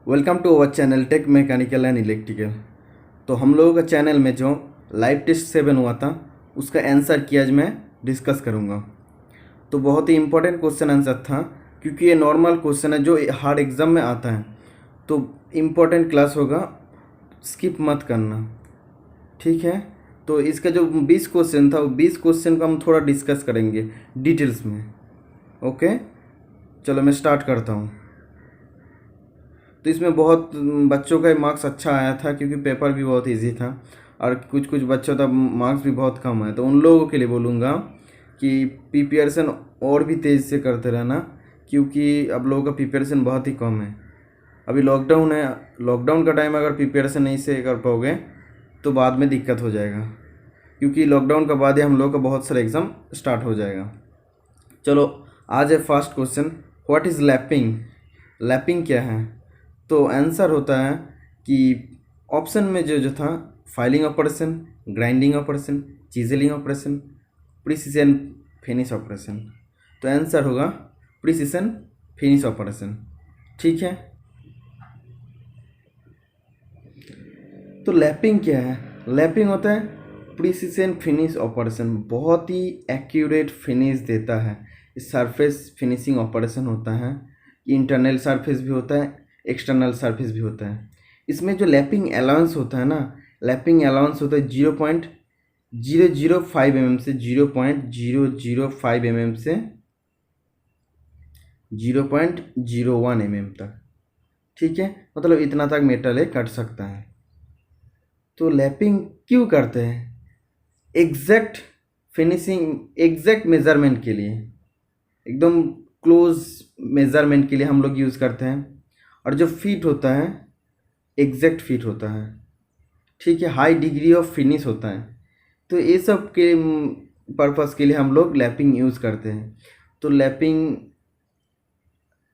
Welcome to our channel tech mechanical and electrical. तो हम लोगों का चैनल में जो लाइव टेस्ट 7 हुआ था उसका आंसर की आज मैं डिस्कस करूँगा। तो बहुत ही इम्पोर्टेंट क्वेश्चन आंसर था, क्योंकि ये नॉर्मल क्वेश्चन है जो हार्ड एग्ज़ाम में आता है। तो इम्पोर्टेंट क्लास होगा, स्किप मत करना, ठीक है। तो इसका जो 20 क्वेश्चन था वो 20 क्वेश्चन को हम थोड़ा डिस्कस करेंगे डिटेल्स में। ओके, चलो मैं स्टार्ट करता हूँ। तो इसमें बहुत बच्चों का मार्क्स अच्छा आया था, क्योंकि पेपर भी बहुत इजी था, और कुछ कुछ बच्चों का मार्क्स भी बहुत कम आया। तो उन लोगों के लिए बोलूँगा कि प्रिपरेशन और भी तेज़ से करते रहना, क्योंकि अब लोगों का प्रिपरेशन बहुत ही कम है। अभी लॉकडाउन है, लॉकडाउन का टाइम अगर प्रिपरेशन नहीं से कर पाओगे तो बाद में दिक्कत हो जाएगा, क्योंकि लॉकडाउन के बाद ही हम लोग का बहुत सारा एग्ज़ाम स्टार्ट हो जाएगा। चलो आज है first question, what is lapping. Lapping क्या है? तो आंसर होता है कि ऑप्शन में जो था filing operation, grinding operation, चिजलिंग operation, precision finish operation. तो आंसर होगा प्रिसिशन फिनिश ऑपरेशन, ठीक है। तो लैपिंग क्या है? लैपिंग होता है प्रिसिशन फिनिश ऑपरेशन, बहुत ही एक्यूरेट फिनिश देता है। सरफेस फिनिशिंग ऑपरेशन होता है, इंटरनल सरफेस भी होता है, एक्सटर्नल सरफेस भी होता है। इसमें जो लैपिंग अलाउंस होता है ना, लैपिंग अलाउंस होता है 0.005 mm से 0.005 mm से 0.01 mm तक, ठीक है। मतलब इतना तक मेटल है कट सकता है। तो लैपिंग क्यों करते हैं? एग्जैक्ट फिनिशिंग, एग्जैक्ट मेज़रमेंट के लिए, एकदम क्लोज मेज़रमेंट के लिए हम लोग यूज़ करते हैं। और जो फिट होता है एग्जैक्ट फिट होता है, ठीक है। हाई डिग्री ऑफ फिनिश होता है। तो ये सब के पर्पस के लिए हम लोग लैपिंग यूज़ करते हैं। तो लैपिंग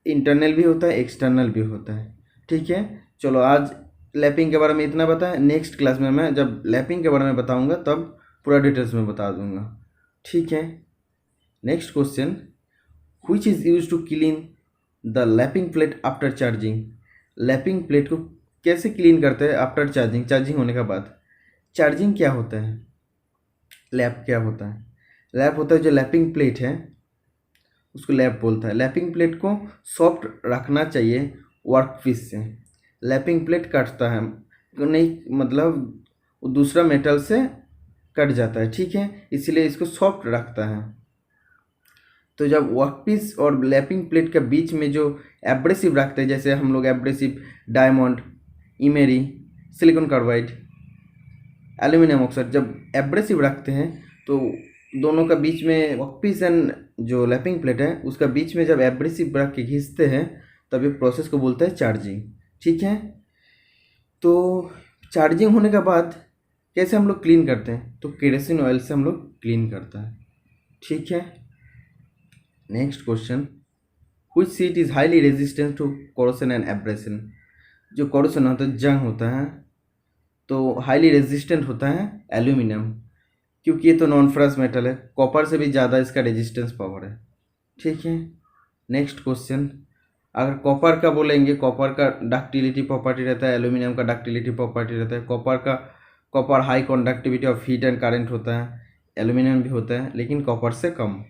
इंटरनल भी होता है, एक्सटर्नल भी होता है, ठीक है। चलो आज लैपिंग के बारे में इतना बताएं, नेक्स्ट क्लास में मैं जब लैपिंग के बारे में बताऊंगा तब पूरा डिटेल्स में बता दूंगा, ठीक है। Next question, which is use to clean the lapping plate after charging. Lapping plate को कैसे क्लीन करते हैं आफ्टर चार्जिंग, चार्जिंग होने के बाद। चार्जिंग क्या होता है, लैप क्या होता है? लैप होता है जो लैपिंग प्लेट है उसको लैप बोलता है। लैपिंग प्लेट को सॉफ्ट रखना चाहिए वर्कपीस से। लैपिंग प्लेट कटता है नहीं, मतलब वो दूसरा मेटल से कट जाता है, ठीक है, इसलिए इसको सॉफ्ट रखता है। तो जब वर्कपीस और लैपिंग प्लेट के बीच में जो एब्रेसिव रखते हैं, जैसे हम लोग abrasive diamond, emery, silicon carbide, aluminium oxide, जब एब्रेसिव रखते हैं तो दोनों का बीच में वर्कपीस एंड जो लैपिंग प्लेट है उसका बीच में जब एब्रेसिव रख के घिसते हैं तब ये प्रोसेस को बोलते हैं चार्जिंग, ठीक है। तो चार्जिंग होने के बाद कैसे हम लोग क्लीन करते हैं? तो केरोसिन ऑयल से हम लोग क्लीन करता है, ठीक है। Next question, which seat is highly resistant to corrosion and abrasion. जो कोरोशन होता है, जंग होता है, तो हाईली रेजिस्टेंट होता है एल्यूमिनियम, क्योंकि ये तो नॉन फेरस मेटल है, कॉपर से भी ज़्यादा इसका रेजिस्टेंस पावर है, ठीक है। नेक्स्ट क्वेश्चन, अगर कॉपर का बोलेंगे, कॉपर का डक्टिलिटी प्रॉपर्टी रहता है, एल्यूमिनियम का डक्टिलिटी प्रॉपर्टी रहता है। Copper high conductivity of heat and current होता है, एल्यूमिनियम भी होता है लेकिन कॉपर से कम।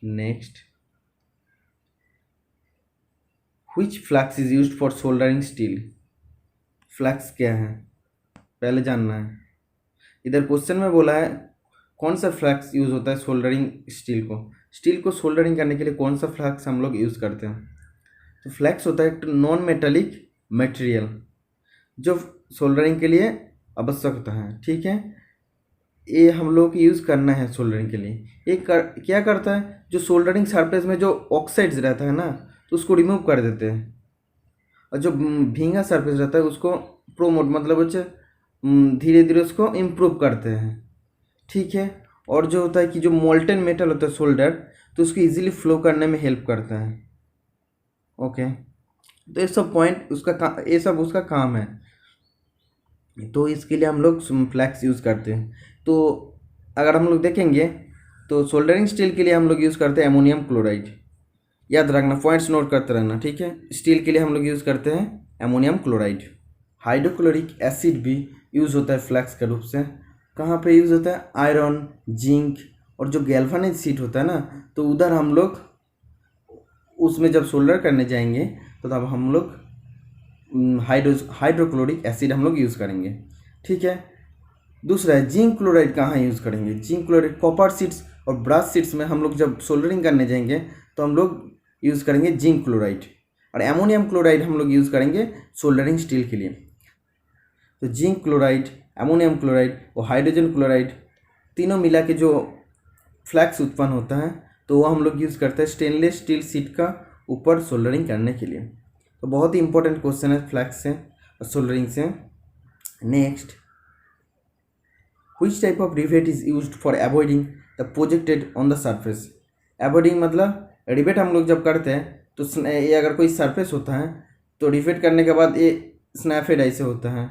Next, which flux is used for soldering steel. Flux क्या है पहले जानना है। इधर क्वेश्चन में बोला है कौन सा फ्लक्स यूज़ होता है सोल्डरिंग स्टील को। स्टील को सोल्डरिंग करने के लिए कौन सा फ्लक्स हम लोग यूज़ करते हैं? तो फ्लक्स होता है एक नॉन मेटेलिक मटेरियल जो सोल्डरिंग के लिए आवश्यक होता है, ठीक है। ये हम लोग यूज़ करना है सोल्डरिंग के लिए। क्या करता है, जो सोल्डरिंग सरफेस में जो ऑक्साइड्स रहता है ना, तो उसको रिमूव कर देते हैं, और जो भींगा सरफेस रहता है उसको प्रोमोट, मतलब धीरे धीरे उसको इम्प्रूव करते हैं, ठीक है। और जो होता है कि जो मोल्टन मेटल होता है सोल्डर, तो उसको इजीली फ्लो करने में हेल्प करता है, ओके। तो ये सब पॉइंट ये सब उसका काम है, तो इसके लिए हम लोग फ्लैक्स यूज़ करते हैं। तो अगर हम लोग देखेंगे तो सोल्डरिंग स्टील के लिए हम लोग यूज़ करते हैं अमोनियम क्लोराइड, याद रखना, पॉइंट्स नोट करते रहना, ठीक है। स्टील के लिए हम लोग यूज़ करते हैं अमोनियम क्लोराइड। हाइड्रोक्लोरिक एसिड भी यूज़ होता है फ्लैक्स के रूप से। कहाँ पे यूज़ होता है? आयरन, जिंक और जो गैल्वेनाइज शीट होता है ना, तो उधर हम लोग उसमें जब सोल्डर करने जाएंगे तो तब हम लोग हाइड्रोक्लोरिक एसिड हम लोग यूज़ करेंगे, ठीक है। दूसरा है जिंक क्लोराइड। कहाँ यूज़ करेंगे? जिंक क्लोराइड कॉपर शीट्स और ब्रास शीट्स में हम लोग जब सोल्डरिंग करने जाएंगे तो हम लोग यूज़ करेंगे जिंक क्लोराइड। और एमोनियम क्लोराइड हम लोग यूज़ करेंगे सोल्डरिंग स्टील के लिए। तो जिंक क्लोराइड, एमोनियम क्लोराइड और हाइड्रोजन क्लोराइड तीनों मिला के जो फ्लैक्स उत्पन्न होता है तो वो हम लोग यूज़ करते हैं स्टेनलेस स्टील शीट का ऊपर सोल्डरिंग करने के लिए। तो बहुत ही इंपॉर्टेंट क्वेश्चन है फ्लैक्स से और सोल्डरिंग से। Next, which type of rivet is used for avoiding the projected on the surface? Avoiding मतलब रिवेट हम लोग जब करते हैं तो ये अगर कोई सरफेस होता है तो रिवेट करने के बाद ये स्नैप हेड ऐसे होता है,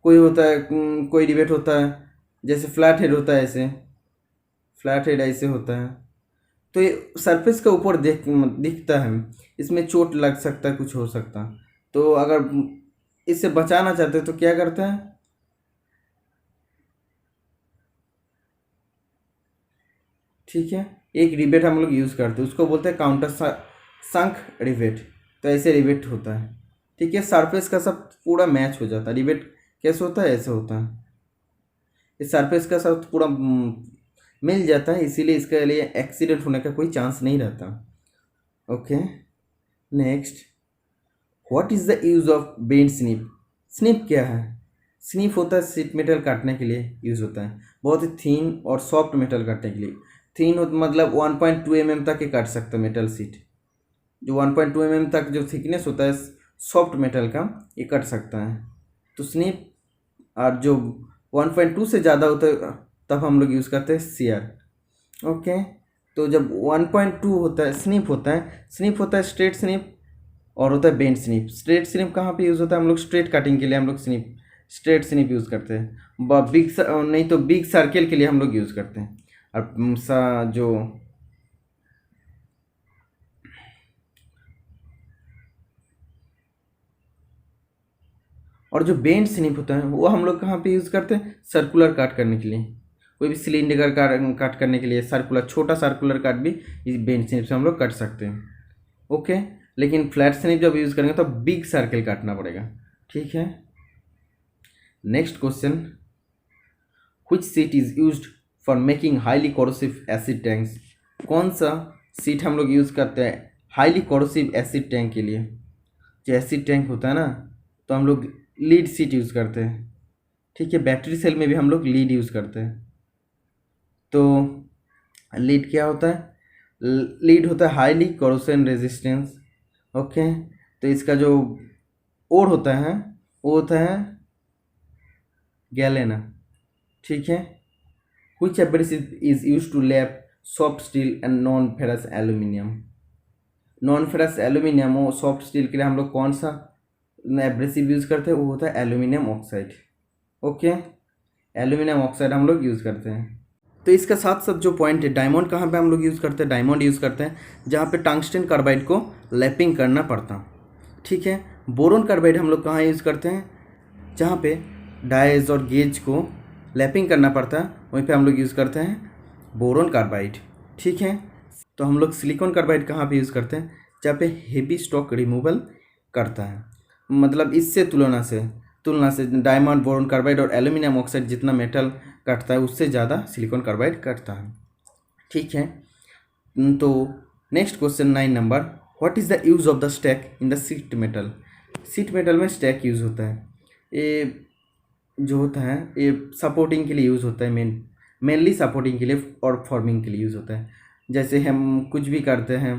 कोई होता है कोई रिवेट होता है जैसे फ्लैट हेड होता है, ऐसे फ्लैट हेड ऐसे होता है। तो ये सरफेस के ऊपर दिखता है, इसमें चोट लग सकता है, कुछ हो सकता है। तो अगर इससे बचाना चाहते हैं तो क्या करते हैं? ठीक है, एक रिवेट हम लोग यूज़ करते हैं, उसको बोलते हैं काउंटर संक रिवेट। तो ऐसे रिवेट होता है, ठीक है। सरफेस का सब पूरा मैच हो जाता है। रिवेट कैसे होता है? ऐसे होता है, इस सरफेस का सब पूरा मिल जाता है, इसीलिए इसके लिए एक्सीडेंट होने का कोई चांस नहीं रहता। Okay, next, what is the use of bend snip? Snip क्या है? स्निप होता है शीट मेटल काटने के लिए यूज़ होता है, बहुत ही थीन और सॉफ्ट मेटल काटने के लिए। थीन मतलब 1.2 mm तक ही काट सकता है मेटल शीट। जो 1.2 mm तक जो थिकनेस होता है सॉफ्ट मेटल का, ये कट सकता है। तो स्निप, और जो 1.2 से ज़्यादा होता है तब हम लोग यूज़ करते हैं सीयर। ओके, तो जब 1.2 होता है स्निप होता है स्ट्रेट स्निप और होता है बेंड स्निप। स्ट्रेट स्निप कहाँ पे यूज़ होता है? हम लोग स्ट्रेट कटिंग के लिए हम लोग स्ट्रेट स्निप यूज़ करते हैं। नहीं तो बिग सर्किल के लिए हम लोग यूज़ करते हैं। और जो बेंड स्निप होता है वो हम लोग कहाँ पे यूज़ करते हैं? सर्कुलर काट करने के लिए, कोई भी सिलेंडर काट करने के लिए सर्कुलर, छोटा सर्कुलर काट भी इस बेंड स्निप से हम लोग काट सकते हैं। ओके, लेकिन फ्लैट स्निप जब यूज़ करेंगे तो बिग सर्किल काटना पड़ेगा, ठीक है। Next question, which seat is used for making highly corrosive acid tanks? कौन सा सीट हम लोग यूज़ करते हैं हाईली कोरोसिव एसिड टैंक के लिए? जो एसिड टैंक होता है ना, तो हम लोग लीड सीट यूज़ करते हैं, ठीक है। बैटरी सेल में भी हम लोग लीड यूज़ करते हैं। तो लीड क्या होता है? लीड होता है हाईली कोरोशन रेजिस्टेंस। ओके, तो इसका जो ओर होता है वो होता है गैलेना, ठीक है। Which abrasive is used to lap soft steel and non ferrous aluminium? Non ferrous aluminium और सॉफ्ट स्टील के लिए हम लोग कौन सा एब्रेसिव यूज़ करते हैं? वो होता है aluminium oxide. Okay, aluminium oxide हम लोग यूज़ करते हैं। तो इसका साथ साथ जो पॉइंट है, डायमंड कहाँ पे हम लोग यूज़ करते हैं? डायमंड यूज़ करते हैं जहाँ पे टंगस्टन कार्बाइड को लैपिंग करना पड़ता, ठीक है। बोरोन कार्बाइड हम लोग कहाँ यूज़ करते हैं? जहाँ पे डायज और गेज को लैपिंग करना पड़ता है, वहीं पे हम लोग यूज़ करते हैं बोरोन कार्बाइड, ठीक है। तो हम लोग सिलिकॉन कार्बाइड कहाँ पे यूज़ करते हैं? जहाँ पे हेवी स्टॉक रिमूवल करता है, मतलब इससे तुलना से डायमंड, बोरोन कार्बाइड और एल्यूमिनियम ऑक्साइड जितना मेटल कटता है उससे ज़्यादा सिलिकॉन कार्बाइड कटता है, ठीक है। तो next question 9 number, what is the use of the stack in the sheet metal? Sheet metal में स्टैक यूज़ होता है, ये जो होता है ये सपोर्टिंग के लिए यूज़ होता है, मेनली सपोर्टिंग के लिए और फॉर्मिंग के लिए यूज़ होता है। जैसे हम कुछ भी करते हैं,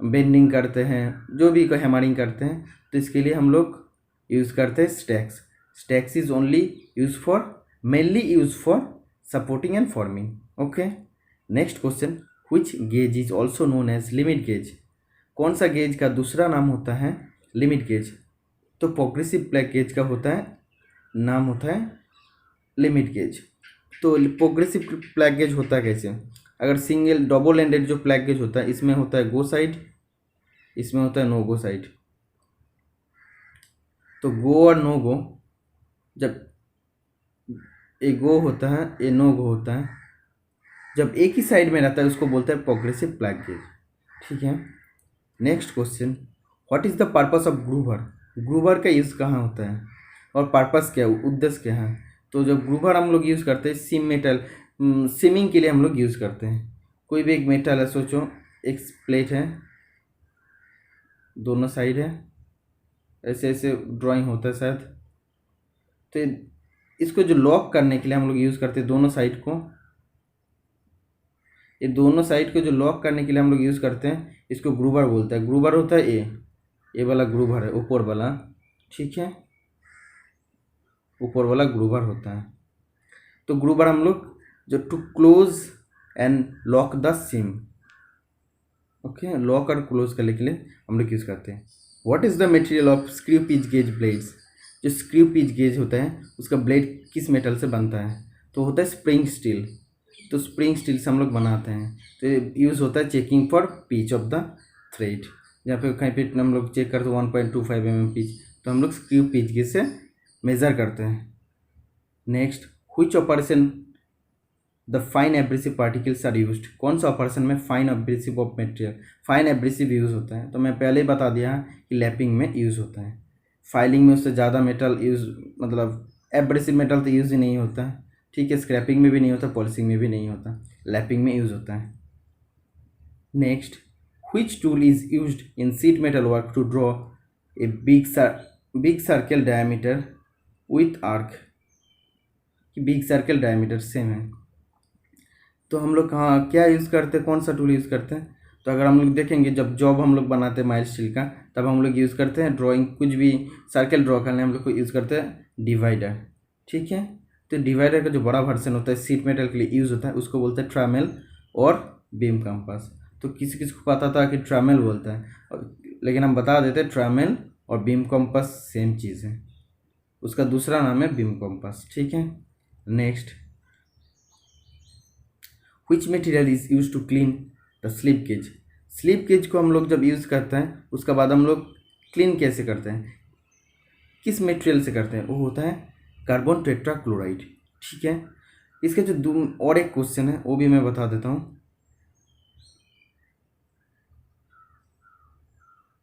बेंडिंग करते हैं, जो भी हैमरिंग करते हैं, तो इसके लिए हम लोग यूज़ करते हैं stacks. Stacks is only mainly use for supporting and forming. Okay, next question, which gauge is also known age limit gauge? कौन सा गेज का दूसरा नाम होता है लिमिट गेज? तो प्रोग्रेसिव प्लग गेज का नाम होता है लिमिट गेज। तो प्रोग्रेसिव प्लग गेज होता है कैसे? अगर सिंगल डबल एंडेड जो प्लग गेज होता है, इसमें होता है गो साइड इसमें होता है नो गो साइड। तो गो और नो गो, जब ए गो होता है ए नो गो होता है, जब एक ही साइड में रहता है उसको बोलते हैं प्रोग्रेसिव प्लग गेज। ठीक है, next question, what is the purpose of groover? Groover का यूज़ कहाँ होता है और पर्पस क्या है, उद्देश्य क्या है? तो जब ग्रूवर हम लोग यूज़ करते हैं सीम मेटल, सीमिंग के लिए हम लोग यूज़ करते हैं। कोई भी एक मेटल है, सोचो एक प्लेट है, दोनों साइड है, ऐसे ऐसे ड्राइंग होता है शायद। तो इसको जो लॉक करने के लिए हम लोग यूज़ करते हैं दोनों साइड को, ये दोनों साइड को जो लॉक करने के लिए हम लोग यूज़ करते हैं, इसको ग्रूवर बोलते हैं। ग्रूवर होता है ये वाला ग्रूवर है, ऊपर वाला। ठीक है, ऊपर वाला ग्रूवर होता है। तो ग्रूवर हम लोग जो to close and lock the seam, okay, lock और क्लोज करने के लिए हम लोग यूज़ करते हैं। What is the material of screw pitch gauge blades? जो स्क्रू पिच गेज होता है उसका ब्लेड किस मेटल से बनता है? तो होता है स्प्रिंग स्टील। तो स्प्रिंग स्टील से हम लोग बनाते हैं। तो यूज़ होता है checking for pitch of the thread. जहाँ पे कहीं पे हम लोग चेक करते हैं 1.25 mm पिच, तो हम लोग स्क्रू पिच गेज से मेज़र करते हैं। Next, which operation the fine abrasive particles are used? कौन सा ऑपरेशन में fine abrasive of material, fine abrasive use होता है? तो मैं पहले ही बता दिया कि लैपिंग में यूज़ होता है। फाइलिंग में उससे ज़्यादा मेटल यूज़, मतलब एब्रेसिव मेटल तो यूज़ ही नहीं होता है। ठीक है, स्क्रैपिंग में भी नहीं होता, पॉलिशिंग में भी नहीं होता, लैपिंग में यूज़ होता है। Next, which tool is used in seat metal work to draw a big circle diameter with arc? Big circle diameter same है। तो हम लोग कहाँ क्या यूज़ करते हैं, कौन सा टूल यूज़ करते हैं? तो अगर हम लोग देखेंगे, जब जॉब हम लोग बनाते हैं माइल्ड स्टील का, तब हम लोग यूज़ करते हैं ड्राइंग, कुछ भी सर्कल ड्रॉ करने हम लोग को यूज़ करते हैं डिवाइडर। ठीक है, तो डिवाइडर का जो बड़ा वर्जन होता है सीट मेटल के लिए यूज़ होता है, उसको बोलते हैं ट्रामेल और बीम कंपास। तो किसी किसी को पता था कि ट्रामेल बोलता है, लेकिन हम बता देते हैं ट्रामेल और बीम कंपास सेम चीज़ है, उसका दूसरा नाम है बीम कंपास। ठीक है, next, which material is use to clean the slip gauge? Slip gauge को हम लोग जब यूज़ करते हैं उसके बाद हम लोग क्लीन कैसे करते हैं, किस मटेरियल से करते हैं? वो होता है कार्बन टेट्राक्लोराइड। ठीक है, इसका जो और एक क्वेश्चन है वो भी मैं बता देता हूँ।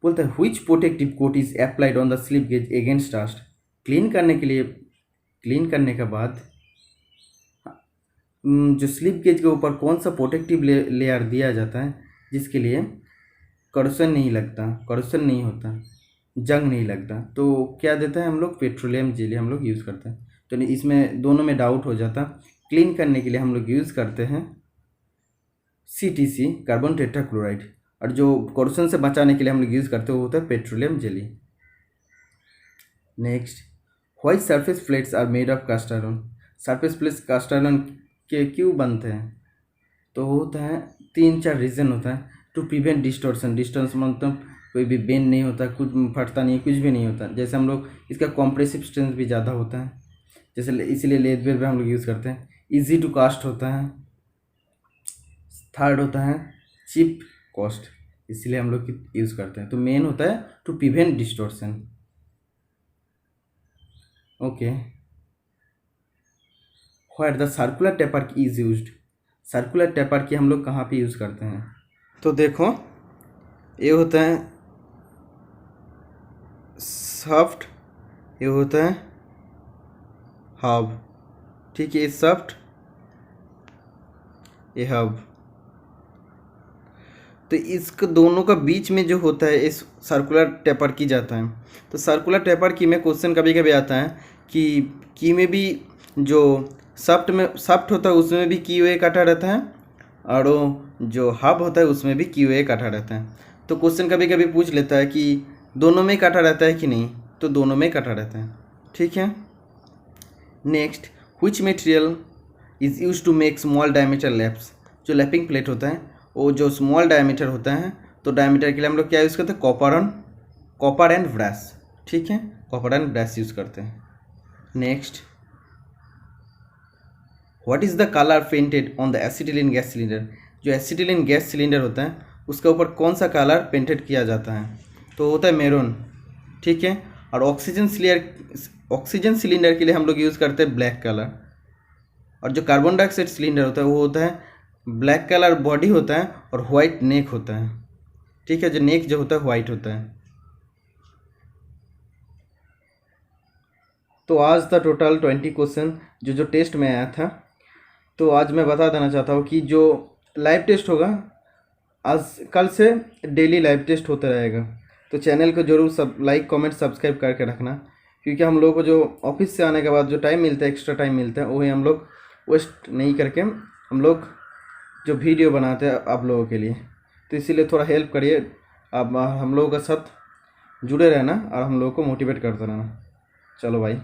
बोलता है which protective coat is applied on the slip gauge against dust? Clean करने के लिए, क्लीन करने के बाद जो स्लिप गेज के ऊपर कौन सा प्रोटेक्टिव लेयर दिया जाता है जिसके लिए करोशन नहीं लगता, करोशन नहीं होता, जंग नहीं लगता? तो क्या देता है हम लोग? पेट्रोलियम जेली हम लोग यूज़ करते हैं। तो इसमें दोनों में डाउट हो जाता। क्लीन करने के लिए हम लोग यूज़ करते हैं CTC, कार्बन टेट्राक्लोराइड, और जो करोशन से बचाने के लिए हम लोग यूज़ करते हैं वो होता है petroleum jelly. Next, why surface plates are made of cast iron? Surface plates cast iron के क्यों बनते हैं? तो होता है 3-4 रीज़न होता है। टू प्रिवेंट डिस्टॉर्शन, डिस्टॉर्शन मतलब कोई भी बेंड नहीं होता, कुछ फटता नहीं, कुछ भी नहीं होता। जैसे हम लोग इसका कॉम्प्रेसिव स्ट्रेंथ भी ज़्यादा होता है, जैसे इसीलिए लेदवेयर पे हम लोग यूज़ करते हैं। इजी टू कास्ट होता है। थर्ड होता है चीप कॉस्ट, इसीलिए हम लोग यूज़ करते हैं। तो मेन होता है to prevent distortion. Okay, where the circular taper key is used? Circular taper key हम लोग कहाँ पे यूज़ करते हैं? तो देखो, ये होता है सॉफ्ट, ये होता है हब। ठीक है, ये सॉफ्ट, ये हब। तो इसको दोनों का बीच में जो होता है इस सर्कुलर टेपर की जाता है। तो सर्कुलर टेपर की में क्वेश्चन कभी कभी आता है कि की में भी जो सॉफ्ट में सॉफ्ट होता है उसमें भी की हुए काटा रहता है, और जो हब होता है उसमें भी की हुए काटा रहता है। तो क्वेश्चन कभी कभी पूछ लेता है कि दोनों में काटा रहता है कि नहीं? तो दोनों में काटा रहता है। ठीक है, next, which material is use to make small diameter laps? जो लैपिंग प्लेट होता है वो जो स्मॉल डायमीटर होता है, तो डायमीटर के लिए हम लोग क्या यूज़ करते हैं? Copper and brush. ठीक है, कॉपर एंड ब्रश यूज़ करते हैं। Next, what is the colour painted on the acetylene gas cylinder? जो एसिटिलीन गैस सिलेंडर होता है उसके ऊपर कौन सा कलर पेंटेड किया जाता है? तो होता है मैरून, ठीक है। और ऑक्सीजन सिलेंडर के लिए हम लोग यूज़ करते हैं ब्लैक कलर। और जो कार्बन डाइऑक्साइड सिलेंडर होता है वो होता है ब्लैक कलर बॉडी होता है और वाइट नेक होता है, ठीक है। जो नेक जो होता है वाइट होता है। तो आज था टोटल 20 क्वेश्चन जो टेस्ट में आया था। तो आज मैं बता देना चाहता हूँ कि जो लाइव टेस्ट होगा आज कल से डेली लाइव टेस्ट होता रहेगा। तो चैनल को जरूर सब लाइक कमेंट सब्सक्राइब करके रखना, क्योंकि हम लोग को जो ऑफिस से आने के बाद जो टाइम मिलता है, एक्स्ट्रा टाइम मिलता है, वही हम लोग वेस्ट नहीं करके हम लोग जो वीडियो बनाते हैं आप लोगों के लिए। तो इसीलिए थोड़ा हेल्प करिए, आप हम लोगों के साथ जुड़े रहना और हम लोगों को मोटिवेट करते रहना। चलो भाई।